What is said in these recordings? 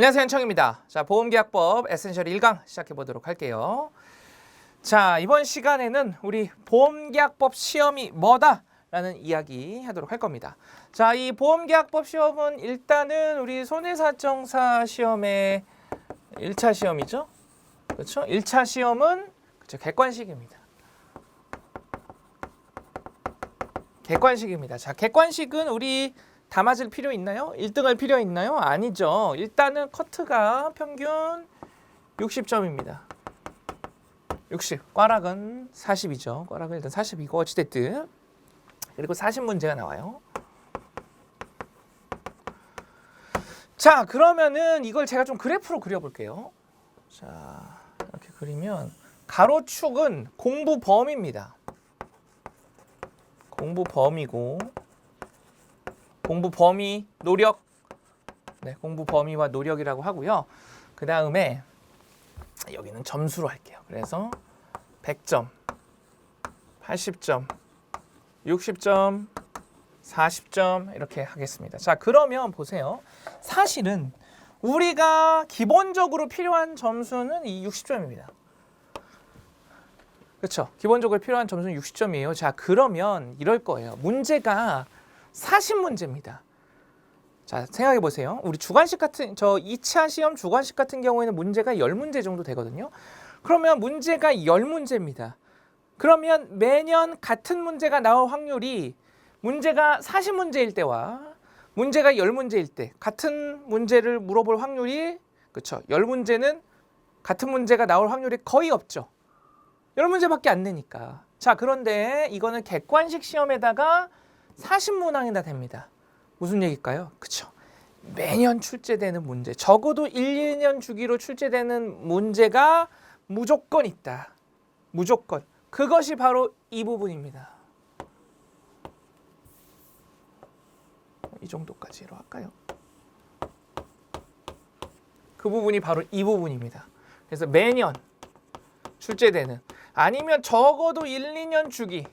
안녕하세요, 현청입니다. 자, 보험계약법 에센셜 1강 시작해 보도록 할게요. 자, 이번 시간에는 우리 보험계약법 시험이 뭐다? 라는 이야기 하도록 할 겁니다. 자, 이 보험계약법 시험은 일단은 우리 손해사정사 시험의 1차 시험이죠. 그렇죠? 1차 시험은 그렇죠, 객관식입니다. 객관식입니다. 자, 객관식은 우리 다 맞을 필요 있나요? 1등할 필요 있나요? 아니죠. 일단은 커트가 평균 60점입니다. 60. 꽈락은 40이죠. 꽈락은 일단 40이고 어찌됐든. 그리고 40문제가 나와요. 자, 그러면은 이걸 제가 좀 그래프로 그려볼게요. 자, 이렇게 그리면 가로축은 공부 범위입니다. 공부 범위고 공부 범위, 노력, 네, 공부 범위와 노력이라고 하고요. 그 다음에 여기는 점수로 할게요. 그래서 100점, 80점, 60점, 40점 이렇게 하겠습니다. 자, 그러면 보세요. 사실은 우리가 기본적으로 필요한 점수는 이 60점입니다. 그렇죠? 기본적으로 필요한 점수는 60점이에요. 자, 그러면 이럴 거예요. 문제가 40문제입니다. 자, 생각해 보세요. 우리 주관식 같은 2차 시험 주관식 같은 경우에는 문제가 10문제 정도 되거든요. 그러면 문제가 10문제입니다. 그러면 매년 같은 문제가 나올 확률이 문제가 40문제일 때와 문제가 10문제일 때 같은 문제를 물어볼 확률이 그렇죠. 10문제는 같은 문제가 나올 확률이 거의 없죠. 10문제밖에 안 되니까. 자, 그런데 이거는 객관식 시험에다가 40문항이나 됩니다. 무슨 얘기일까요? 그쵸? 매년 출제되는 문제, 적어도 1, 2년 주기로 출제되는 문제가 무조건 있다. 무조건. 그것이 바로 이 부분입니다. 이 정도까지로 할까요? 그 부분이 바로 이 부분입니다. 그래서 매년 출제되는, 아니면 적어도 1, 2년 주기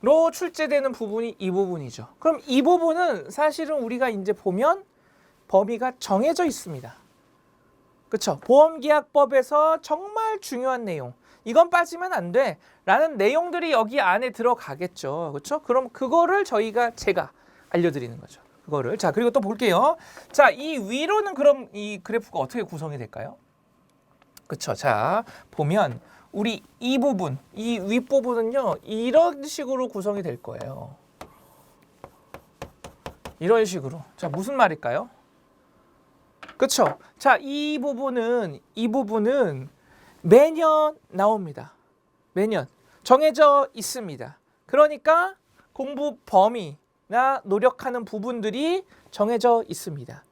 로 출제되는 부분이 이 부분이죠. 그럼 이 부분은 사실은 우리가 이제 보면 범위가 정해져 있습니다. 그렇죠? 보험계약법에서 정말 중요한 내용, 이건 빠지면 안 돼 라는 내용들이 여기 안에 들어가겠죠. 그렇죠? 그럼 그거를 제가 알려드리는 거죠. 그거를. 자, 그리고 또 볼게요. 자, 이 위로는 그럼 이 그래프가 어떻게 구성이 될까요? 그렇죠? 자, 보면 우리 이 부분, 이 윗부분은요, 이런 식으로 구성이 될 거예요. 이런 식으로. 자, 무슨 말일까요? 그쵸? 자, 이 부분은 매년 나옵니다. 매년. 정해져 있습니다. 그러니까 공부 범위나 노력하는 부분들이 정해져 있습니다.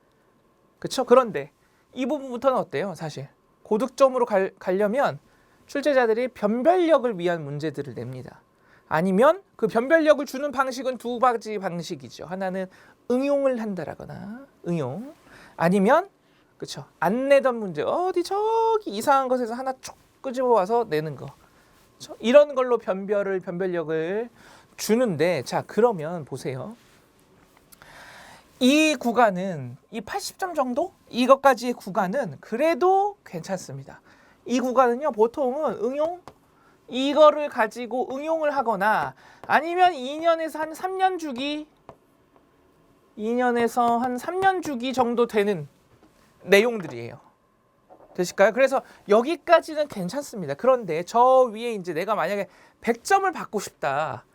그쵸? 그런데 이 부분부터는 어때요? 사실. 고득점으로 가려면 출제자들이 변별력을 위한 문제들을 냅니다. 아니면 그 변별력을 주는 방식은 두 가지 방식이죠. 하나는 응용을 한다라거나 응용, 아니면 그렇죠, 안 내던 문제, 어디 저기 이상한 것에서 하나 쭉 끄집어 와서 내는 거, 그렇죠? 이런 걸로 변별력을 주는데, 자, 그러면 보세요. 이 구간은 이 80점 정도? 이것까지의 구간은 그래도 괜찮습니다. 이 구간은요, 보통은 응용, 이거를 가지고 응용을 하거나 아니면 2년에서 한 3년 주기, 2년에서 한 3년 주기 정도 되는 내용들이에요. 되실까요? 그래서 여기까지는 괜찮습니다. 그런데 저 위에 이제 내가 만약에 100점을 받고 싶다.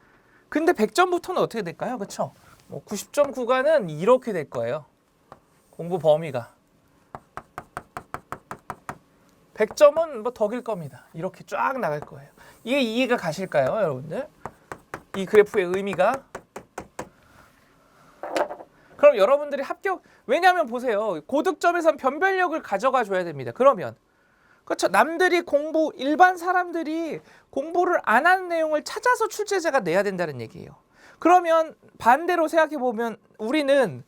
근데 100점부터는 어떻게 될까요? 그렇죠? 90점 구간은 이렇게 될 거예요. 공부 범위가. 100점은 뭐 덕일 겁니다. 이렇게 쫙 나갈 거예요. 이게 이해가 가실까요, 여러분들? 이 그래프의 의미가? 그럼 여러분들이 합격, 왜냐하면 보세요. 고득점에선 변별력을 가져가 줘야 됩니다. 그러면 그렇죠. 남들이 일반 사람들이 공부를 안 하는 내용을 찾아서 출제자가 내야 된다는 얘기예요. 그러면 반대로 생각해 보면 우리는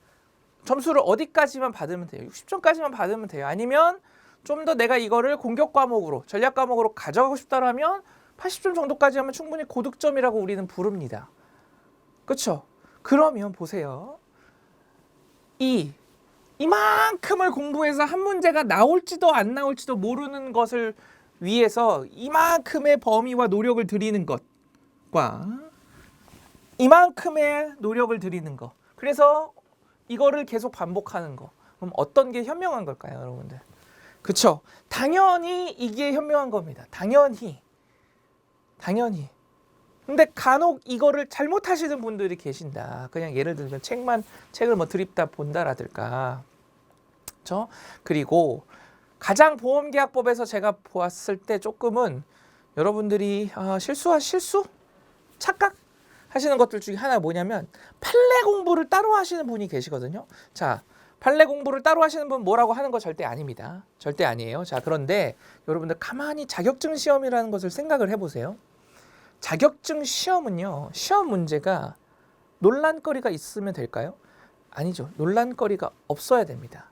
점수를 어디까지만 받으면 돼요? 60점까지만 받으면 돼요. 아니면 좀 더 내가 이거를 공격 과목으로, 전략 과목으로 가져가고 싶다라면 80점 정도까지 하면 충분히 고득점이라고 우리는 부릅니다. 그렇죠? 그러면 보세요. 이 이만큼을 공부해서 한 문제가 나올지도 안 나올지도 모르는 것을 위해서 이만큼의 범위와 노력을 들이는 것과 이만큼의 노력을 들이는 것. 그래서 이거를 계속 반복하는 거. 그럼 어떤 게 현명한 걸까요, 여러분들? 그쵸? 당연히 이게 현명한 겁니다. 당연히. 근데 간혹 이거를 잘못하시는 분들이 계신다. 그냥 예를 들면 책을 뭐 드립다 본다라든가. 그렇죠? 그리고 가장 보험계약법에서 제가 보았을 때 조금은 여러분들이 실수? 착각? 하시는 것들 중에 하나가 뭐냐면 판례 공부를 따로 하시는 분이 계시거든요. 자, 판례 공부를 따로 하시는 분 뭐라고 하는 거 절대 아닙니다. 절대 아니에요. 자, 그런데 여러분들 가만히 자격증 시험이라는 것을 생각을 해보세요. 자격증 시험은요, 시험 문제가 논란거리가 있으면 될까요? 아니죠. 논란거리가 없어야 됩니다.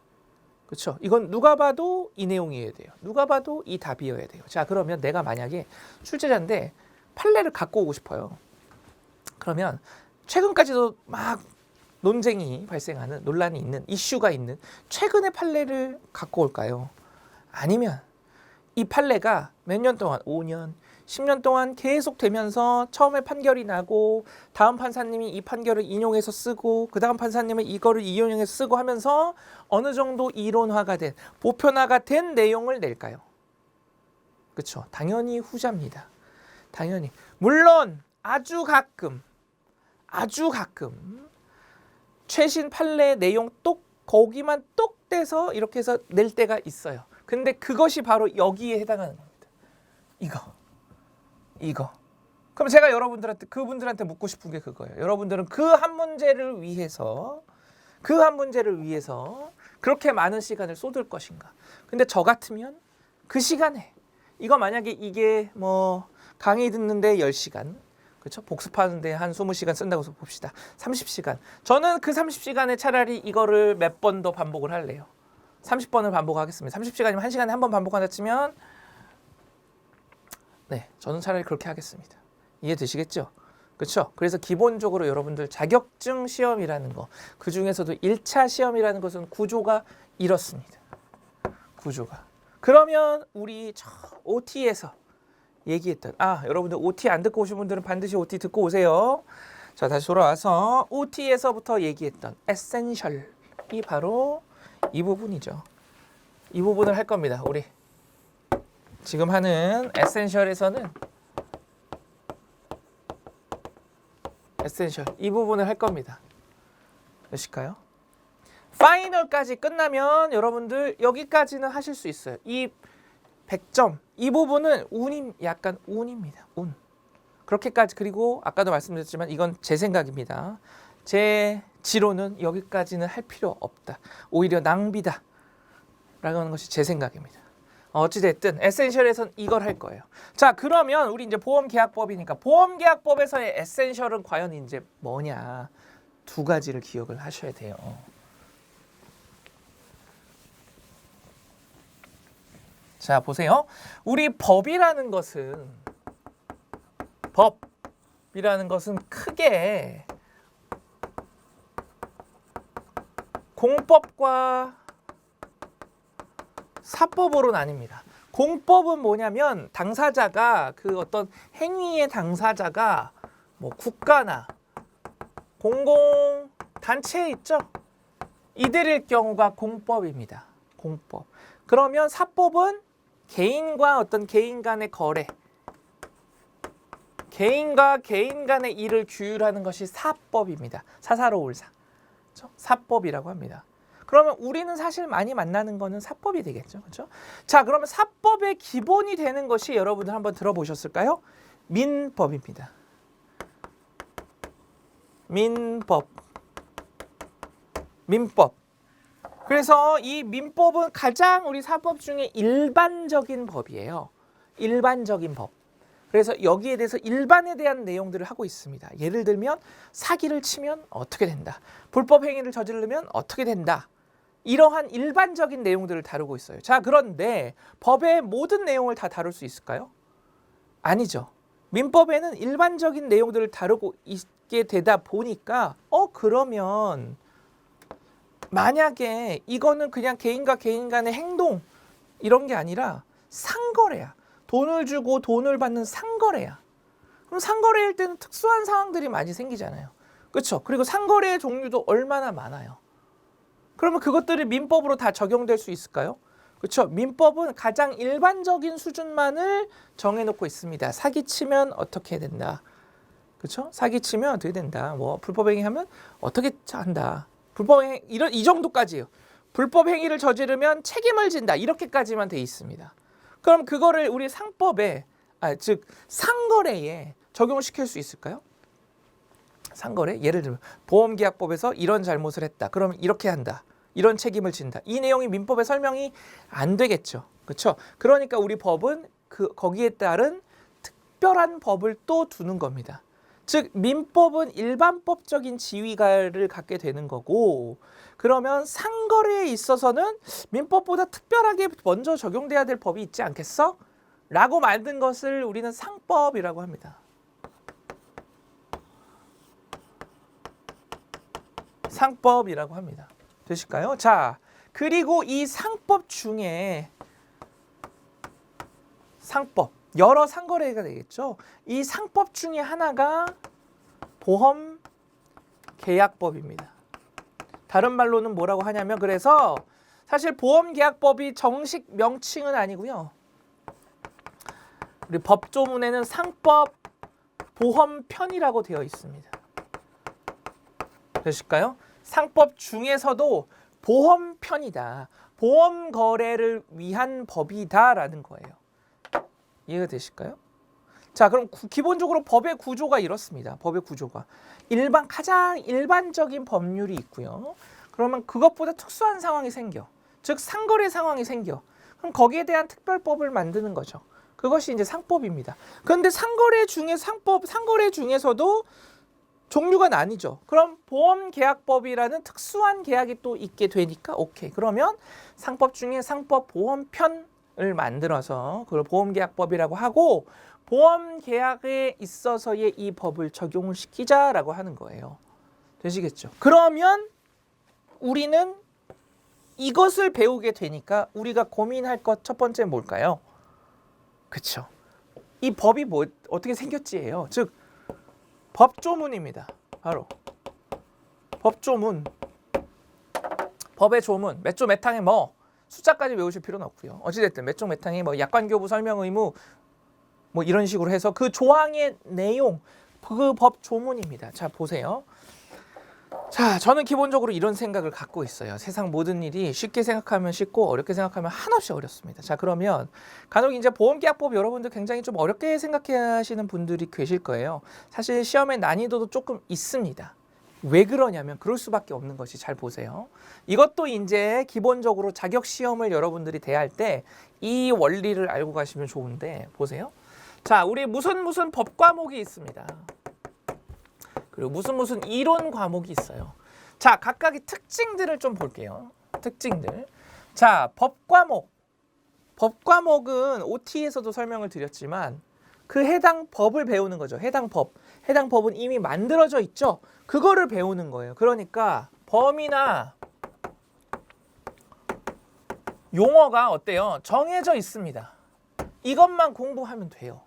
그렇죠? 이건 누가 봐도 이 내용이어야 돼요. 누가 봐도 이 답이어야 돼요. 자, 그러면 내가 만약에 출제자인데 판례를 갖고 오고 싶어요. 그러면 최근까지도 막 논쟁이 발생하는, 논란이 있는, 이슈가 있는 최근의 판례를 갖고 올까요? 아니면 이 판례가 몇 년 동안, 5년, 10년 동안 계속 되면서 처음에 판결이 나고 다음 판사님이 이 판결을 인용해서 쓰고 그 다음 판사님은 이거를 인용해서 쓰고 하면서 어느 정도 이론화가 된, 보편화가 된 내용을 낼까요? 그렇죠? 당연히 후자입니다. 당연히. 물론 아주 가끔 최신 판례 내용 거기만 똑 떼서 이렇게 해서 낼 때가 있어요. 근데 그것이 바로 여기에 해당하는 겁니다. 이거. 그럼 제가 그분들한테 묻고 싶은 게 그거예요. 여러분들은 그 한 문제를 위해서 그렇게 많은 시간을 쏟을 것인가? 근데 저 같으면 그 시간에 이거 만약에 이게 뭐 강의 듣는데 10시간, 그렇죠? 복습하는데 한 20시간 쓴다고 봅시다. 30시간. 저는 그 30시간에 차라리 이거를 몇 번 더 반복을 할래요. 30번을 반복하겠습니다. 30시간이면 1시간에 한 번 반복한다 치면 네, 저는 차라리 그렇게 하겠습니다. 이해되시겠죠? 그렇죠? 그래서 기본적으로 여러분들 자격증 시험이라는 거, 그 중에서도 1차 시험이라는 것은 구조가 이렇습니다. 구조가. 그러면 우리 저 OT에서 얘기했던, 여러분들 OT 안 듣고 오신 분들은 반드시 OT 듣고 오세요. 자, 다시 돌아와서 OT에서부터 얘기했던 에센셜이 바로 이 부분이죠. 이 부분을 할 겁니다. 우리 지금 하는 에센셜에서는 에센셜 이 부분을 할 겁니다. 몇일까요? 파이널까지 끝나면 여러분들 여기까지는 하실 수 있어요. 이 100점 이 부분은 약간 운입니다. 운. 그렇게까지. 그리고 아까도 말씀드렸지만 이건 제 생각입니다. 제 지로는 여기까지는 할 필요 없다. 오히려 낭비다. 라는 것이 제 생각입니다. 어찌됐든 에센셜에선 이걸 할 거예요. 자, 그러면 우리 이제 보험계약법이니까 보험계약법에서의 에센셜은 과연 이제 뭐냐? 두 가지를 기억을 하셔야 돼요. 자, 보세요. 우리 법이라는 것은 크게 공법과 사법으로 나뉩니다. 공법은 뭐냐면 당사자가 그 어떤 행위의 당사자가 뭐 국가나 공공단체에 있죠. 이들일 경우가 공법입니다. 공법. 그러면 사법은 개인과 어떤 개인 간의 거래, 개인과 개인 간의 일을 규율하는 것이 사법입니다. 사사로울사. 그렇죠? 사법이라고 합니다. 그러면 우리는 사실 많이 만나는 거는 사법이 되겠죠. 그렇죠? 자, 그러면 사법의 기본이 되는 것이 여러분들 한번 들어보셨을까요? 민법입니다. 민법. 그래서 이 민법은 가장 우리 사법 중에 일반적인 법이에요. 일반적인 법. 그래서 여기에 대해서 일반에 대한 내용들을 하고 있습니다. 예를 들면 사기를 치면 어떻게 된다. 불법 행위를 저지르면 어떻게 된다. 이러한 일반적인 내용들을 다루고 있어요. 자, 그런데 법의 모든 내용을 다 다룰 수 있을까요? 아니죠. 민법에는 일반적인 내용들을 다루고 있게 되다 보니까 그러면 만약에 이거는 그냥 개인과 개인 간의 행동 이런 게 아니라 상거래야. 돈을 주고 돈을 받는 상거래야. 그럼 상거래일 때는 특수한 상황들이 많이 생기잖아요. 그렇죠? 그리고 상거래의 종류도 얼마나 많아요. 그러면 그것들이 민법으로 다 적용될 수 있을까요? 그렇죠? 민법은 가장 일반적인 수준만을 정해놓고 있습니다. 사기치면 어떻게 된다. 그렇죠? 사기치면 어떻게 된다. 뭐 불법 행위하면 어떻게 한다. 불법 행위 이 정도까지예요. 불법 행위를 저지르면 책임을 진다. 이렇게까지만 돼 있습니다. 그럼 그거를 우리 상법에 즉 상거래에 적용을 시킬 수 있을까요? 상거래? 예를 들면 보험계약법에서 이런 잘못을 했다. 그러면 이렇게 한다. 이런 책임을 진다. 이 내용이 민법에 설명이 안 되겠죠. 그렇죠? 그러니까 우리 법은 거기에 따른 특별한 법을 또 두는 겁니다. 즉 민법은 일반법적인 지위를 갖게 되는 거고 그러면 상거래에 있어서는 민법보다 특별하게 먼저 적용돼야 될 법이 있지 않겠어? 라고 만든 것을 우리는 상법이라고 합니다. 상법이라고 합니다. 되실까요? 자, 그리고 이 상법 중에 상법, 여러 상거래가 되겠죠. 이 상법 중에 하나가 보험계약법입니다. 다른 말로는 뭐라고 하냐면 그래서 사실 보험계약법이 정식 명칭은 아니고요. 우리 법조문에는 상법 보험편이라고 되어 있습니다. 되실까요? 상법 중에서도 보험편이다. 보험 거래를 위한 법이다라는 거예요. 이해가 되실까요? 자, 그럼 기본적으로 법의 구조가 이렇습니다. 법의 구조가 가장 일반적인 법률이 있고요. 그러면 그것보다 특수한 상황이 생겨. 즉 상거래 상황이 생겨. 그럼 거기에 대한 특별법을 만드는 거죠. 그것이 이제 상법입니다. 그런데 상거래 중에서도 종류가 나뉘죠. 그럼 보험계약법이라는 특수한 계약이 또 있게 되니까 오케이. 그러면 상법 중에 상법 보험편을 만들어서 그걸 보험계약법이라고 하고 보험계약에 있어서의 이 법을 적용을 시키자라고 하는 거예요. 되시겠죠? 그러면 우리는 이것을 배우게 되니까 우리가 고민할 것 첫 번째 뭘까요? 그렇죠. 이 법이 어떻게 생겼지예요. 즉 법조문입니다. 바로 법조문. 법의 조문. 몇 조 몇 항에 뭐 숫자까지 외우실 필요는 없고요. 어찌됐든 몇 조 몇 항에 뭐 약관교부 설명 의무 뭐 이런 식으로 해서 그 조항의 내용 그 법 조문입니다. 자 보세요. 자 저는 기본적으로 이런 생각을 갖고 있어요. 세상 모든 일이 쉽게 생각하면 쉽고 어렵게 생각하면 한없이 어렵습니다. 자 그러면 간혹 이제 보험계약법 여러분들 굉장히 좀 어렵게 생각하시는 분들이 계실 거예요. 사실 시험의 난이도도 조금 있습니다. 왜 그러냐면 그럴 수밖에 없는 것이 잘 보세요. 이것도 이제 기본적으로 자격 시험을 여러분들이 대할 때 이 원리를 알고 가시면 좋은데 보세요. 자 우리 무슨 법 과목이 있습니다. 그리고 무슨 이론 과목이 있어요. 자, 각각의 특징들을 좀 볼게요. 특징들. 자, 법 과목. 법 과목은 OT에서도 설명을 드렸지만 그 해당 법을 배우는 거죠. 해당 법. 해당 법은 이미 만들어져 있죠. 그거를 배우는 거예요. 그러니까 범위나 용어가 어때요? 정해져 있습니다. 이것만 공부하면 돼요.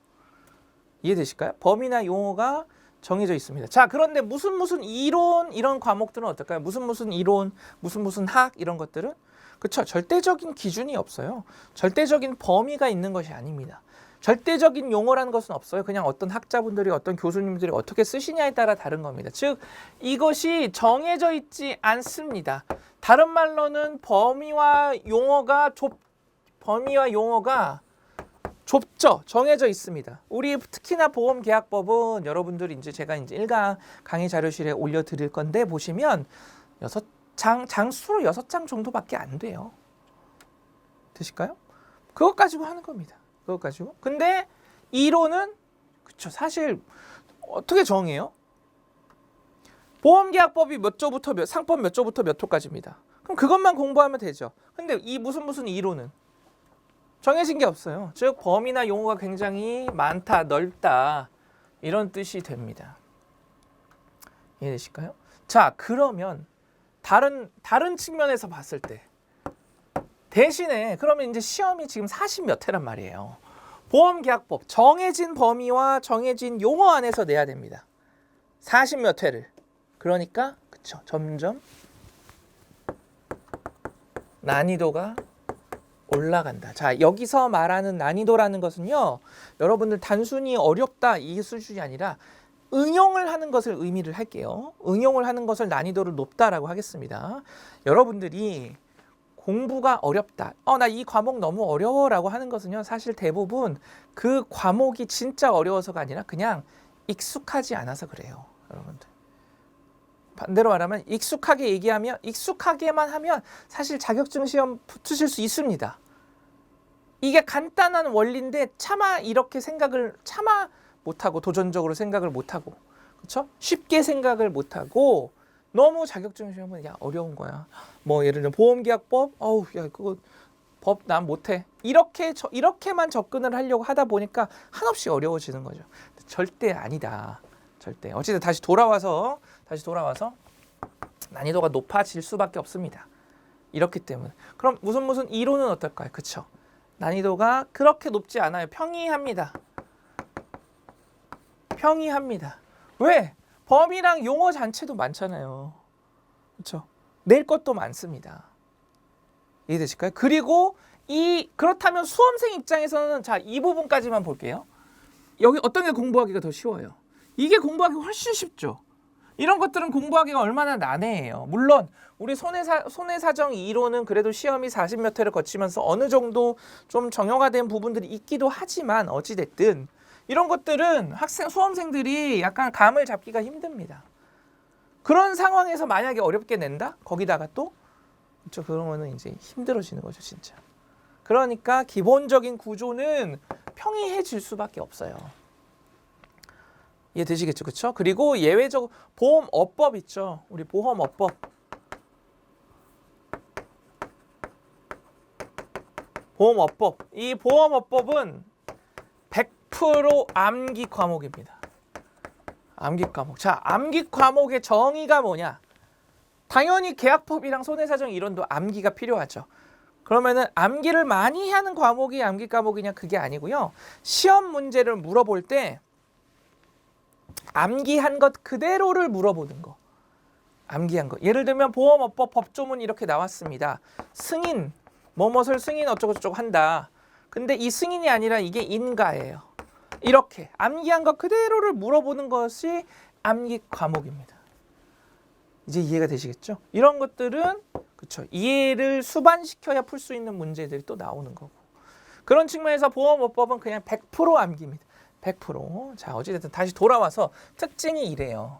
이해되실까요? 범위나 용어가 정해져 있습니다. 자, 그런데 무슨 이론 이런 과목들은 어떨까요? 무슨 이론, 무슨 학 이런 것들은 그렇죠. 절대적인 기준이 없어요. 절대적인 범위가 있는 것이 아닙니다. 절대적인 용어라는 것은 없어요. 그냥 어떤 학자분들이 어떤 교수님들이 어떻게 쓰시냐에 따라 다른 겁니다. 즉 이것이 정해져 있지 않습니다. 다른 말로는 범위와 용어가 좁죠. 정해져 있습니다. 우리 특히나 보험계약법은 여러분들 이제 제가 이제 1강 강의 자료실에 올려드릴 건데 보시면 장수로 6장 정도밖에 안 돼요. 되실까요? 그것 가지고 하는 겁니다. 그것 가지고. 근데 이론은 그쵸. 사실 어떻게 정해요? 보험계약법이 몇 조부터 상법 몇 조부터 몇 호까지입니다. 그럼 그것만 공부하면 되죠. 근데 이 무슨 이론은 정해진 게 없어요. 즉 범위나 용어가 굉장히 많다, 넓다 이런 뜻이 됩니다. 이해되실까요? 자, 그러면 다른 측면에서 봤을 때 대신에 그러면 이제 시험이 지금 40 몇 회란 말이에요. 보험계약법 정해진 범위와 정해진 용어 안에서 내야 됩니다. 40 몇 회를. 그러니까 그쵸, 점점 난이도가 올라간다. 자, 여기서 말하는 난이도라는 것은요, 여러분들 단순히 어렵다 이 수준이 아니라 응용을 하는 것을 의미를 할게요. 응용을 하는 것을 난이도를 높다라고 하겠습니다. 여러분들이 공부가 어렵다. 나 이 과목 너무 어려워라고 하는 것은요, 사실 대부분 그 과목이 진짜 어려워서가 아니라 그냥 익숙하지 않아서 그래요, 여러분들. 반대로 말하면 익숙하게만 하면 사실 자격증 시험 붙으실 수 있습니다. 이게 간단한 원리인데 차마 못하고 도전적으로 생각을 못하고, 그렇죠? 쉽게 생각을 못하고 너무 자격증 시험은 어려운 거야. 뭐 예를 들면 보험계약법, 그거 법 난 못해. 이렇게만 접근을 하려고 하다 보니까 한없이 어려워지는 거죠. 절대 아니다. 절대. 어쨌든 다시 돌아와서 난이도가 높아질 수밖에 없습니다. 이렇기 때문에. 그럼 무슨 이론은 어떨까요? 그쵸? 난이도가 그렇게 높지 않아요. 평이합니다. 왜? 범위랑 용어 자체도 많잖아요. 그렇죠? 낼 것도 많습니다. 이해되실까요? 그리고 그렇다면 수험생 입장에서는 자, 이 부분까지만 볼게요. 여기 어떤 게 공부하기가 더 쉬워요? 이게 공부하기 훨씬 쉽죠. 이런 것들은 공부하기가 얼마나 난해해요. 물론 우리 손해사정 이론은 그래도 시험이 40 몇 회를 거치면서 어느 정도 좀 정형화된 부분들이 있기도 하지만 어찌됐든 이런 것들은 수험생들이 약간 감을 잡기가 힘듭니다. 그런 상황에서 만약에 어렵게 낸다? 거기다가 또 그렇죠. 그러면은 이제 힘들어지는 거죠, 진짜. 그러니까 기본적인 구조는 평이해질 수밖에 없어요. 이해되시겠죠? 그렇죠? 그리고 예외적으로 보험업법 있죠. 우리 보험업법. 이 보험업법은 100% 암기 과목입니다. 암기 과목. 자, 암기 과목의 정의가 뭐냐? 당연히 계약법이랑 손해사정 이론도 암기가 필요하죠. 그러면은 암기를 많이 하는 과목이 암기 과목이냐? 그게 아니고요. 시험 문제를 물어볼 때 암기한 것 그대로를 물어보는 거. 암기한 거. 예를 들면 보험업법 법조문 이렇게 나왔습니다. 승인, 뭐뭇을 승인 어쩌고저쩌고 한다. 근데 이 승인이 아니라 이게 인가예요. 이렇게 암기한 것 그대로를 물어보는 것이 암기 과목입니다. 이제 이해가 되시겠죠? 이런 것들은 그렇죠. 이해를 수반시켜야 풀 수 있는 문제들이 또 나오는 거고. 그런 측면에서 보험업법은 그냥 100% 암기입니다. 100%. 자, 어찌됐든 다시 돌아와서 특징이 이래요.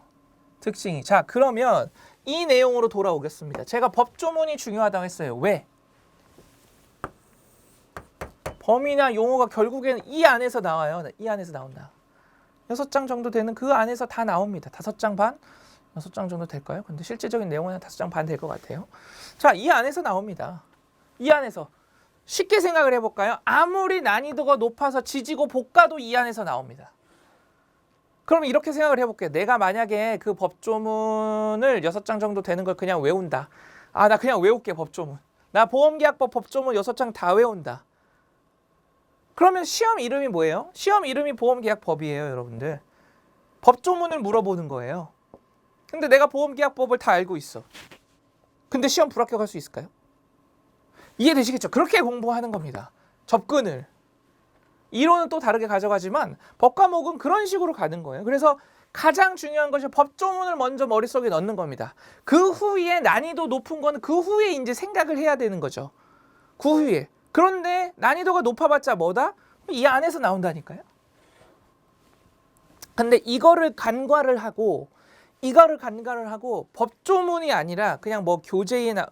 특징이. 자, 그러면 이 내용으로 돌아오겠습니다. 제가 법조문이 중요하다고 했어요. 왜? 범위나 용어가 결국에는 이 안에서 나와요. 이 안에서 나온다. 6장 정도 되는 그 안에서 다 나옵니다. 5장 반? 6장 정도 될까요? 근데 실제적인 내용은 한 5장 반 될 것 같아요. 자, 이 안에서 나옵니다. 이 안에서. 쉽게 생각을 해볼까요? 아무리 난이도가 높아서 지지고 볶아도 이 안에서 나옵니다. 그럼 이렇게 생각을 해볼게요. 내가 만약에 그 법조문을 6장 정도 되는 걸 그냥 외운다. 나 그냥 외울게, 법조문. 나 보험계약법 법조문 6장 다 외운다. 그러면 시험 이름이 뭐예요? 시험 이름이 보험계약법이에요, 여러분들. 법조문을 물어보는 거예요. 근데 내가 보험계약법을 다 알고 있어. 근데 시험 불합격할 수 있을까요? 이해되시겠죠? 그렇게 공부하는 겁니다. 접근을. 이론은 또 다르게 가져가지만 법과목은 그런 식으로 가는 거예요. 그래서 가장 중요한 것이 법조문을 먼저 머릿속에 넣는 겁니다. 그 후에 난이도 높은 거는 그 후에 이제 생각을 해야 되는 거죠. 그 후에. 그런데 난이도가 높아봤자 뭐다? 이 안에서 나온다니까요. 근데 이거를 간과를 하고 법조문이 아니라 그냥 뭐 교재는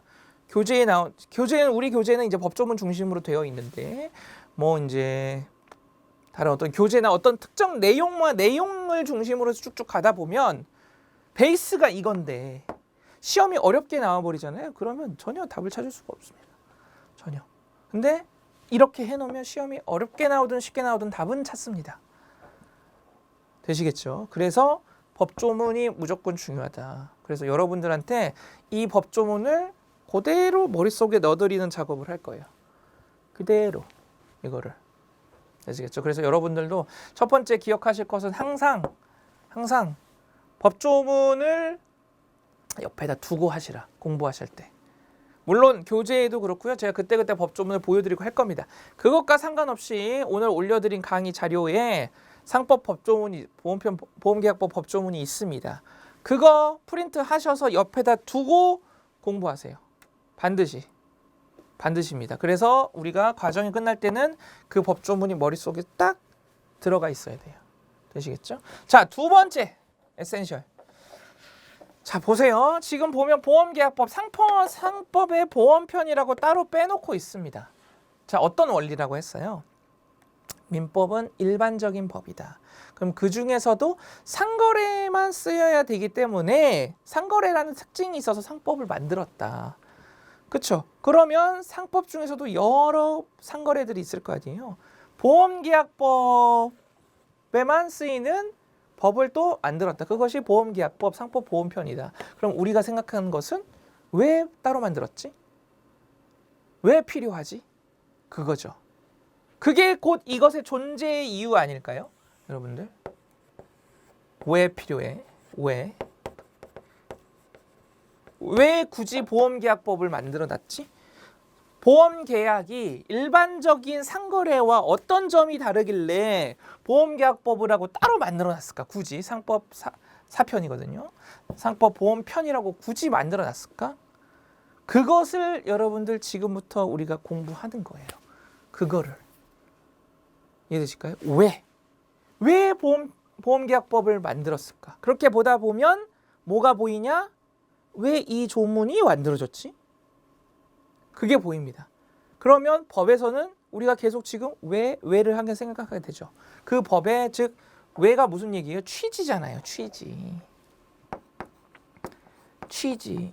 우리 교재는 이제 법조문 중심으로 되어 있는데 뭐 이제 다른 어떤 교재나 어떤 특정 내용을 중심으로 쭉쭉 가다 보면 베이스가 이건데 시험이 어렵게 나와버리잖아요. 그러면 전혀 답을 찾을 수가 없습니다. 전혀. 근데 이렇게 해놓으면 시험이 어렵게 나오든 쉽게 나오든 답은 찾습니다. 되시겠죠? 그래서 법조문이 무조건 중요하다. 그래서 여러분들한테 이 법조문을 그대로 머릿속에 넣어드리는 작업을 할 거예요. 그대로 이거를. 아시겠죠? 그래서 여러분들도 첫 번째 기억하실 것은 항상 법조문을 옆에다 두고 하시라. 공부하실 때. 물론 교재에도 그렇고요. 제가 그때그때 법조문을 보여드리고 할 겁니다. 그것과 상관없이 오늘 올려드린 강의 자료에 상법 법조문이 보험계약법 법조문이 있습니다. 그거 프린트 하셔서 옆에다 두고 공부하세요. 반드시입니다. 그래서 우리가 과정이 끝날 때는 그 법조문이 머릿속에 딱 들어가 있어야 돼요. 되시겠죠? 자, 두 번째 에센셜. 자, 보세요. 지금 보면 보험계약법 상법의 보험편이라고 따로 빼놓고 있습니다. 자, 어떤 원리라고 했어요? 민법은 일반적인 법이다. 그럼 그 중에서도 상거래만 쓰여야 되기 때문에 상거래라는 특징이 있어서 상법을 만들었다. 그렇죠? 그러면 상법 중에서도 여러 상거래들이 있을 거 아니에요. 보험계약법에만 쓰이는 법을 또 만들었다. 그것이 보험계약법 상법 보험편이다. 그럼 우리가 생각하는 것은 왜 따로 만들었지? 왜 필요하지? 그거죠. 그게 곧 이것의 존재의 이유 아닐까요? 여러분들. 왜 필요해? 왜 굳이 보험계약법을 만들어놨지? 보험계약이 일반적인 상거래와 어떤 점이 다르길래 보험계약법을 하고 따로 만들어놨을까? 굳이 상법 사편이거든요. 상법 보험편이라고 굳이 만들어놨을까? 그것을 여러분들 지금부터 우리가 공부하는 거예요. 그거를. 이해되실까요? 왜 보험계약법을 만들었을까? 그렇게 보다 보면 뭐가 보이냐? 왜 이 조문이 만들어졌지? 그게 보입니다. 그러면 법에서는 우리가 계속 지금 왜를 하게 생각하게 되죠. 그 법의 즉 왜가 무슨 얘기예요? 취지잖아요. 취지.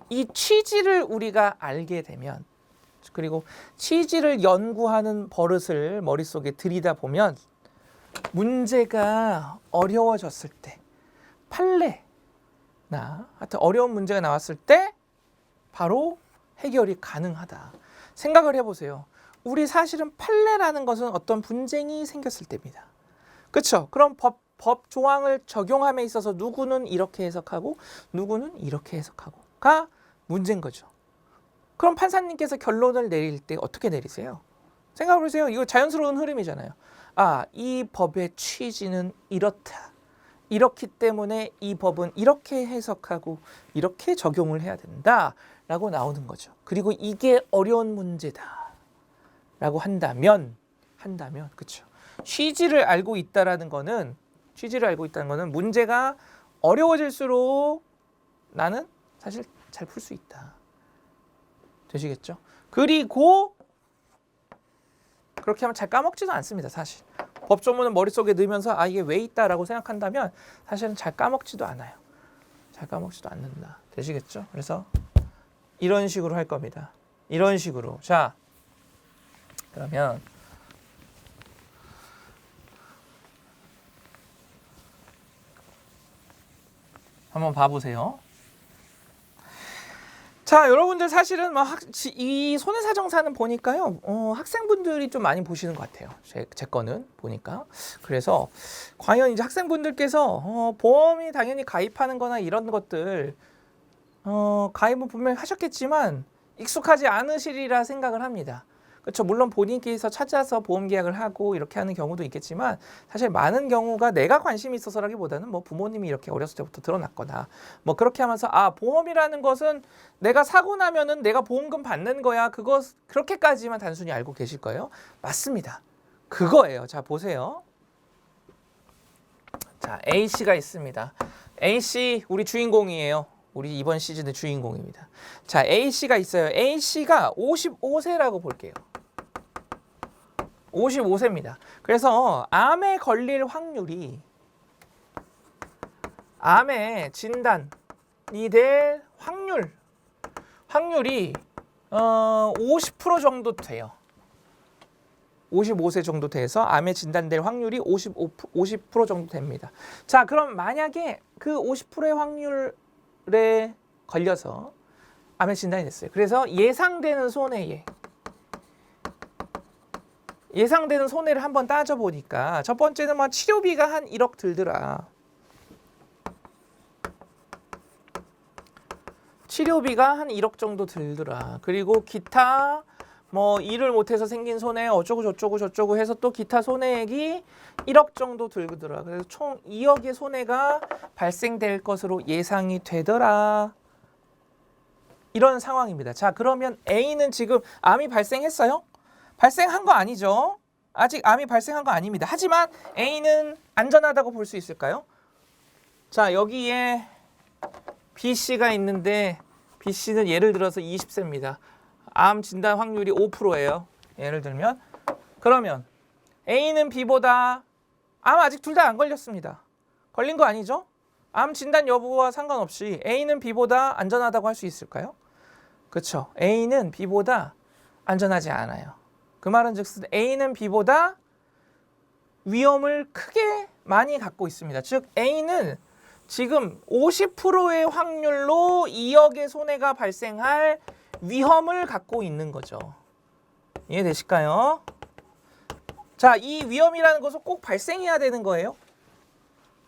이 취지를 우리가 알게 되면 그리고 취지를 연구하는 버릇을 머릿속에 들이다 보면 문제가 어려워졌을 때 판례나 하여튼 어려운 문제가 나왔을 때 바로 해결이 가능하다. 생각을 해보세요. 우리 사실은 판례라는 것은 어떤 분쟁이 생겼을 때입니다. 그렇죠? 그럼 법 조항을 적용함에 있어서 누구는 이렇게 해석하고 누구는 이렇게 해석하고가 문제인 거죠. 그럼 판사님께서 결론을 내릴 때 어떻게 내리세요? 생각해 보세요. 이거 자연스러운 흐름이잖아요. 아, 이 법의 취지는 이렇다. 이렇기 때문에 이 법은 이렇게 해석하고 이렇게 적용을 해야 된다라고 나오는 거죠. 그리고 이게 어려운 문제다 라고 한다면 그렇죠. 취지를 알고 있다는 거는 문제가 어려워질수록 나는 사실 잘 풀 수 있다. 되시겠죠? 그리고 그렇게 하면 잘 까먹지도 않습니다. 사실. 법조문을 머릿속에 넣으면서 아 이게 왜 있다라고 생각한다면 사실은 잘 까먹지도 않아요. 잘 까먹지도 않는다. 되시겠죠? 그래서 이런 식으로 할 겁니다. 이런 식으로. 자, 그러면 한번 봐보세요. 자, 여러분들 사실은 이 손해사정사는 보니까요, 학생분들이 좀 많이 보시는 것 같아요. 제 거는 보니까. 그래서 과연 이제 학생분들께서 보험이 당연히 가입하는 거나 이런 것들 가입은 분명히 하셨겠지만 익숙하지 않으시리라 생각을 합니다. 그렇죠. 물론 본인께서 찾아서 보험 계약을 하고 이렇게 하는 경우도 있겠지만 사실 많은 경우가 내가 관심이 있어서라기보다는 뭐 부모님이 이렇게 어렸을 때부터 들어놨거나 뭐 그렇게 하면서 아 보험이라는 것은 내가 사고 나면은 내가 보험금 받는 거야. 그렇게까지만 단순히 알고 계실 거예요. 맞습니다. 그거예요. 자 보세요. 자 A씨가 있습니다. A씨 우리 주인공이에요. 우리 이번 시즌의 주인공입니다. 자 A씨가 있어요. A씨가 55세라고 볼게요. 55세입니다. 그래서 암에 걸릴 확률이 암에 진단이 될 확률이 50% 정도 돼요. 55세 정도 돼서 암에 진단될 확률이 50% 정도 됩니다. 자, 그럼 만약에 그 50%의 확률에 걸려서 암의 진단이 됐어요. 그래서 예상되는 손해에 예상되는 손해를 한번 따져보니까 첫 번째는 뭐 치료비가 한 1억 들더라. 치료비가 한 1억 정도 들더라. 그리고 기타 뭐 일을 못해서 생긴 손해 어쩌고 저쩌고 해서 또 기타 손해액이 1억 정도 들더라. 그래서 총 2억의 손해가 발생될 것으로 예상이 되더라. 이런 상황입니다. 자, 그러면 A는 지금 암이 발생했어요? 발생한 거 아니죠? 아직 암이 발생한 거 아닙니다. 하지만 A는 안전하다고 볼 수 있을까요? 자, 여기에 B씨가 있는데 B씨는 예를 들어서 20세입니다. 암 진단 확률이 5%예요. 예를 들면 그러면 A는 B보다 암 아직 둘 다 안 걸렸습니다. 걸린 거 아니죠? 암 진단 여부와 상관없이 A는 B보다 안전하다고 할 수 있을까요? 그렇죠. A는 B보다 안전하지 않아요. 그 말은 즉슨 A는 B보다 위험을 크게 많이 갖고 있습니다. 즉 A는 지금 50%의 확률로 2억의 손해가 발생할 위험을 갖고 있는 거죠. 이해되실까요? 자, 이 위험이라는 것은 꼭 발생해야 되는 거예요?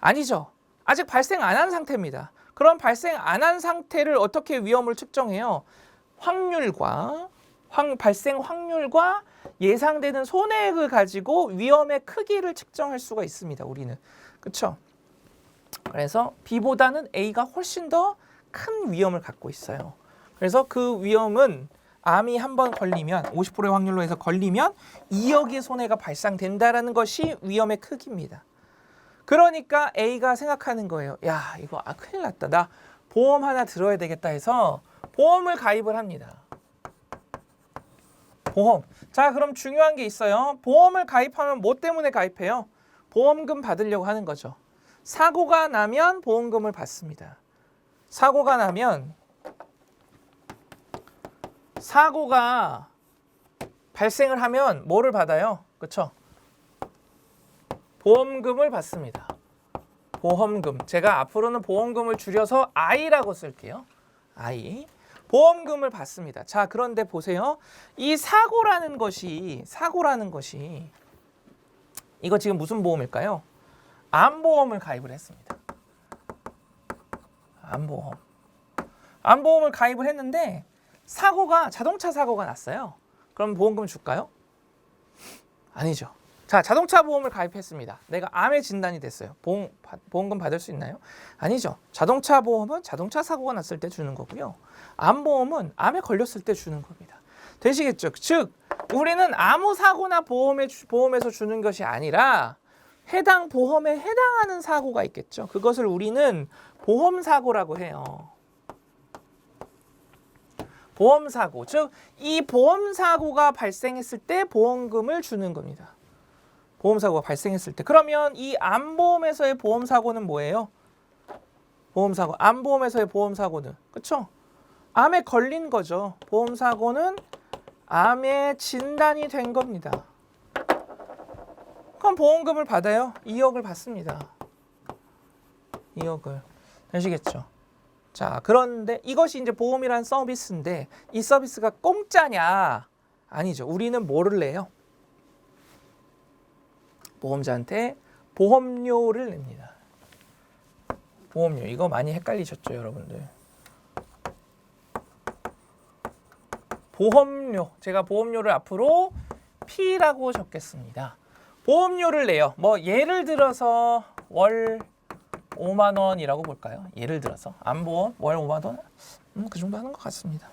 아니죠. 아직 발생 안 한 상태입니다. 그럼 발생 안 한 상태를 어떻게 위험을 측정해요? 발생 확률과 예상되는 손해액을 가지고 위험의 크기를 측정할 수가 있습니다. 우리는. 그렇죠? 그래서 B보다는 A가 훨씬 더 큰 위험을 갖고 있어요. 그래서 그 위험은 암이 한번 걸리면 50%의 확률로 해서 걸리면 2억의 손해가 발생된다는 것이 위험의 크기입니다. 그러니까 A가 생각하는 거예요. 야, 이거 큰일 났다. 나 보험 하나 들어야 되겠다 해서 보험을 가입을 합니다. 보험. 자, 그럼 중요한 게 있어요. 보험을 가입하면 뭐 때문에 가입해요? 보험금 받으려고 하는 거죠. 사고가 나면 보험금을 받습니다. 사고가 나면 사고가 발생을 하면 뭐를 받아요? 그렇죠? 보험금을 받습니다. 보험금. 제가 앞으로는 보험금을 줄여서 I라고 쓸게요. I. 보험금을 받습니다. 자, 그런데 보세요. 이 사고라는 것이 이거 지금 무슨 보험일까요? 암보험을 가입을 했습니다. 암보험을 가입을 했는데 자동차 사고가 났어요. 그럼 보험금 줄까요? 아니죠. 자, 자동차 보험을 가입했습니다. 내가 암의 진단이 됐어요. 보험금 받을 수 있나요? 아니죠. 자동차 보험은 자동차 사고가 났을 때 주는 거고요. 암보험은 암에 걸렸을 때 주는 겁니다. 되시겠죠? 즉, 우리는 아무 사고나 보험에서 주는 것이 아니라 해당 보험에 해당하는 사고가 있겠죠. 그것을 우리는 보험사고라고 해요. 보험사고. 즉, 이 보험사고가 발생했을 때 보험금을 주는 겁니다. 보험사고가 발생했을 때. 그러면 이 암보험에서의 보험사고는 뭐예요? 보험사고. 암보험에서의 보험사고는. 그렇죠? 암에 걸린 거죠. 보험사고는 암에 진단이 된 겁니다. 그럼 보험금을 받아요. 2억을 받습니다. 2억을. 되시겠죠? 자, 그런데 이것이 이제 보험이란 서비스인데 이 서비스가 공짜냐? 아니죠. 우리는 뭐를 내요? 보험자한테 보험료를 냅니다. 보험료. 이거 많이 헷갈리셨죠, 여러분들? 보험료. 제가 보험료를 앞으로 P라고 적겠습니다. 보험료를 내요. 뭐 예를 들어서 월 5만 원이라고 볼까요? 예를 들어서 암보험 월 5만 원? 그 정도 하는 것 같습니다.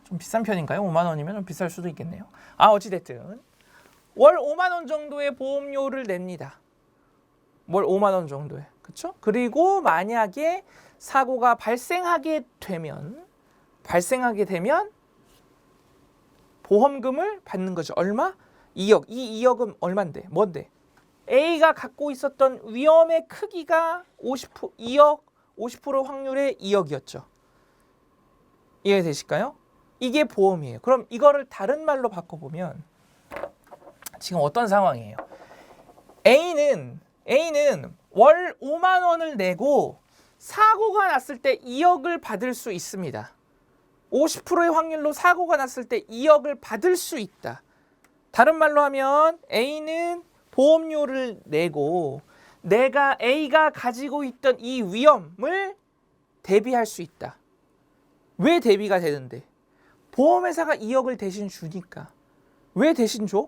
좀 비싼 편인가요? 5만 원이면 좀 비쌀 수도 있겠네요. 어찌됐든 월 5만 원 정도의 보험료를 냅니다. 월 5만 원 정도에. 그렇죠? 그리고 만약에 사고가 발생하게 되면 보험금을 받는 거죠. 얼마? 2억. 이 2억은 얼만데? 뭔데? A가 갖고 있었던 위험의 크기가 2억, 50% 확률의 2억이었죠. 이해되실까요? 이게 보험이에요. 그럼 이거를 다른 말로 바꿔보면 지금 어떤 상황이에요? A는 월 5만 원을 내고 사고가 났을 때 2억을 받을 수 있습니다. 50%의 확률로 사고가 났을 때 2억을 받을 수 있다. 다른 말로 하면 A는 보험료를 내고 내가 A가 가지고 있던 이 위험을 대비할 수 있다. 왜 대비가 되는데? 보험회사가 2억을 대신 주니까. 왜 대신 줘?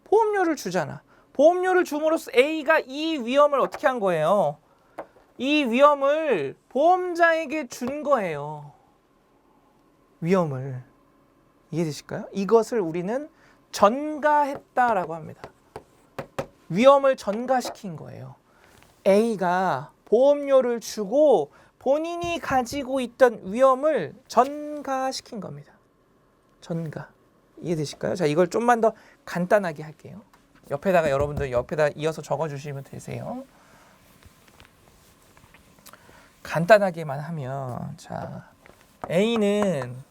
보험료를 주잖아. 보험료를 줌으로써 A가 이 위험을 어떻게 한 거예요? 이 위험을 보험자에게 준 거예요. 위험을. 이해되실까요? 이것을 우리는 전가했다라고 합니다. 위험을 전가시킨 거예요. A가 보험료를 주고 본인이 가지고 있던 위험을 전가시킨 겁니다. 전가. 이해되실까요? 자, 이걸 좀만 더 간단하게 할게요. 옆에다가 여러분들 옆에다 이어서 적어주시면 되세요. 간단하게만 하면 자, A는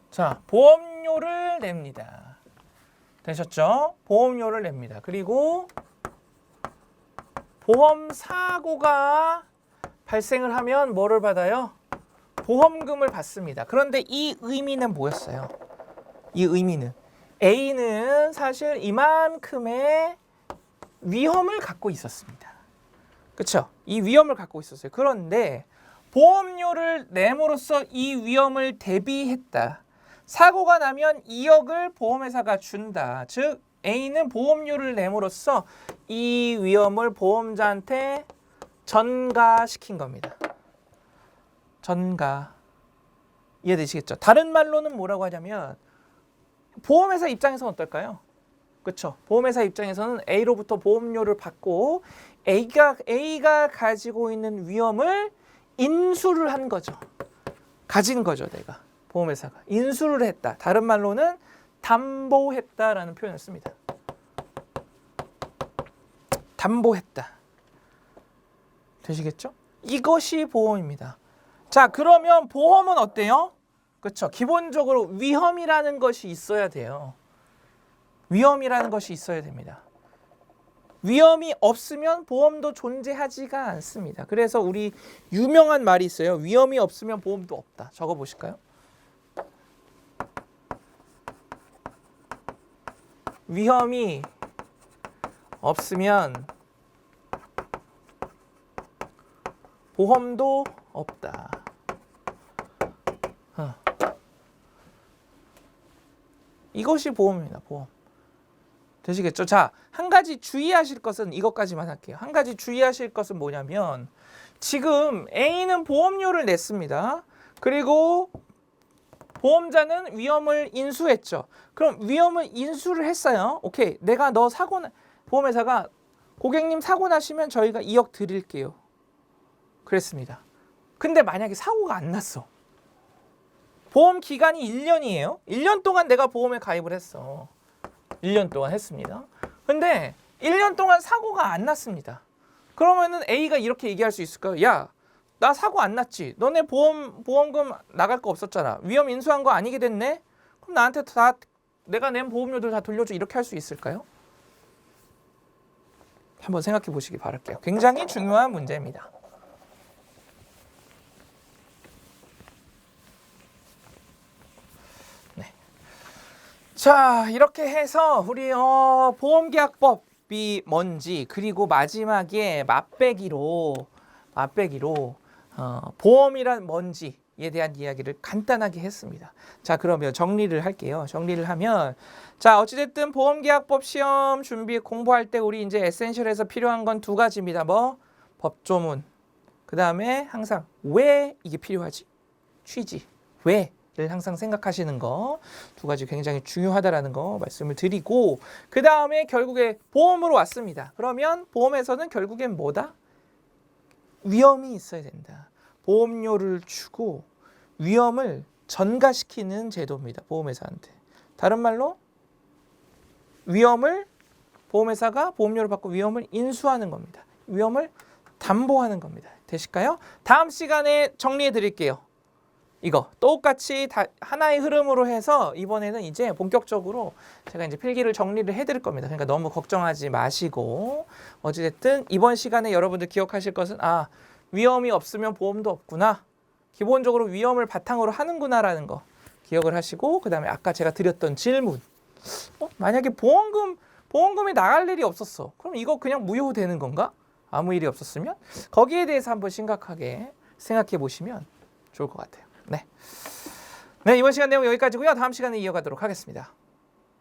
자, 보험료를 냅니다. 되셨죠? 보험료를 냅니다. 그리고 보험 사고가 발생을 하면 뭐를 받아요? 보험금을 받습니다. 그런데 이 의미는 뭐였어요? 이 의미는 A는 사실 이만큼의 위험을 갖고 있었습니다. 그렇죠? 이 위험을 갖고 있었어요. 그런데 보험료를 내므로써 이 위험을 대비했다. 사고가 나면 2억을 보험회사가 준다. 즉 A는 보험료를 내므로써 이 위험을 보험자한테 전가시킨 겁니다. 전가. 이해되시겠죠? 다른 말로는 뭐라고 하냐면 보험회사 입장에서는 어떨까요? 그렇죠? 보험회사 입장에서는 A로부터 보험료를 받고 A가 가지고 있는 위험을 인수를 한 거죠. 가진 거죠, 내가. 보험회사가. 인수를 했다. 다른 말로는 담보했다라는 표현을 씁니다. 담보했다. 되시겠죠? 이것이 보험입니다. 자, 그러면 보험은 어때요? 그렇죠? 기본적으로 위험이라는 것이 있어야 돼요. 위험이라는 것이 있어야 됩니다. 위험이 없으면 보험도 존재하지가 않습니다. 그래서 우리 유명한 말이 있어요. 위험이 없으면 보험도 없다. 적어 보실까요? 위험이 없으면 보험도 없다. 이것이 보험입니다. 보험. 되시겠죠? 자, 한 가지 주의하실 것은 이것까지만 할게요. 한 가지 주의하실 것은 뭐냐면 지금 A는 보험료를 냈습니다. 그리고 보험자는 위험을 인수했죠. 그럼 위험을 인수를 했어요. 오케이. 내가 너 사고 보험회사가 고객님 사고 나시면 저희가 2억 드릴게요. 그랬습니다. 근데 만약에 사고가 안 났어. 보험 기간이 1년이에요. 1년 동안 내가 보험에 가입을 했어. 1년 동안 했습니다. 근데 1년 동안 사고가 안 났습니다. 그러면은 A가 이렇게 얘기할 수 있을까요? 야, 나 사고 안 났지. 너네 보험금 나갈 거 없었잖아. 위험 인수한 거 아니게 됐네. 그럼 나한테 다 내가 낸 보험료들 다 돌려줘. 이렇게 할 수 있을까요? 한번 생각해 보시기 바랄게요. 굉장히 중요한 문제입니다. 네. 자, 이렇게 해서 우리 보험계약법이 뭔지 그리고 마지막에 맛배기로 보험이란 뭔지에 대한 이야기를 간단하게 했습니다. 자, 그러면 정리를 할게요. 정리를 하면 자, 어찌됐든 보험계약법 시험 준비 공부할 때 우리 이제 에센셜에서 필요한 건 두 가지입니다. 뭐? 법조문. 그 다음에 항상 왜 이게 필요하지? 취지. 왜를 항상 생각하시는 거 두 가지 굉장히 중요하다라는 거 말씀을 드리고 그 다음에 결국에 보험으로 왔습니다. 그러면 보험에서는 결국엔 뭐다? 위험이 있어야 된다. 보험료를 주고 위험을 전가시키는 제도입니다. 보험회사한테. 다른 말로 위험을 보험회사가 보험료를 받고 위험을 인수하는 겁니다. 위험을 담보하는 겁니다. 되실까요? 다음 시간에 정리해 드릴게요. 이거 똑같이 다 하나의 흐름으로 해서 이번에는 이제 본격적으로 제가 이제 필기를 정리를 해드릴 겁니다. 그러니까 너무 걱정하지 마시고 어찌됐든 이번 시간에 여러분들 기억하실 것은 위험이 없으면 보험도 없구나. 기본적으로 위험을 바탕으로 하는구나라는 거 기억을 하시고 그 다음에 아까 제가 드렸던 질문 만약에 보험금이 나갈 일이 없었어. 그럼 이거 그냥 무효되는 건가? 아무 일이 없었으면? 거기에 대해서 한번 심각하게 생각해 보시면 좋을 것 같아요. 네, 이번 시간 내용 여기까지고요. 다음 시간에 이어가도록 하겠습니다.